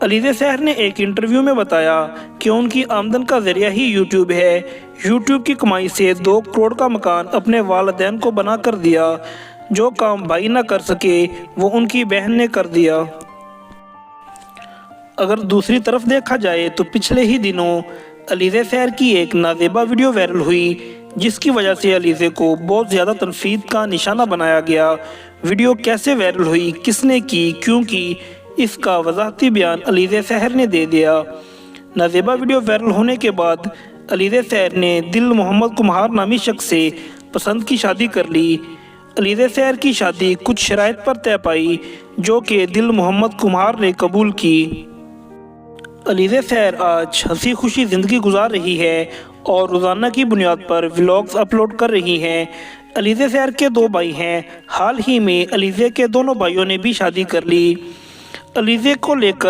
علیزہ سحر نے ایک انٹرویو میں بتایا کہ ان کی آمدن کا ذریعہ ہی یوٹیوب ہے۔ یوٹیوب کی کمائی سے 2 کروڑ کا مکان اپنے والدین کو بنا کر دیا۔ جو کام بھائی نہ کر سکے وہ ان کی بہن نے کر دیا۔ اگر دوسری طرف دیکھا جائے تو پچھلے ہی دنوں علیزہ سحر کی ایک نازیبا ویڈیو وائرل ہوئی، جس کی وجہ سے علیزہ کو بہت زیادہ تنقید کا نشانہ بنایا گیا۔ ویڈیو کیسے وائرل ہوئی، کس نے کی، کیوں کی، اس کا وضاحتی بیان علیزہ سحر نے دے دیا۔ نازیبا ویڈیو وائرل ہونے کے بعد علیزہ سحر نے دل محمد کمہار نامی شخص سے پسند کی شادی کر لی۔ علیزہ سحر کی شادی کچھ شرائط پر طے پائی، جو کہ دل محمد کمہار نے قبول کی۔ علیزہ سحر آج ہنسی خوشی زندگی گزار رہی ہے اور روزانہ کی بنیاد پر ولاگز اپلوڈ کر رہی ہیں۔ علیزہ سحر کے 2 بھائی ہیں۔ حال ہی میں علیزہ کے دونوں بھائیوں نے بھی شادی کر لی۔ علیزہ کو لے کر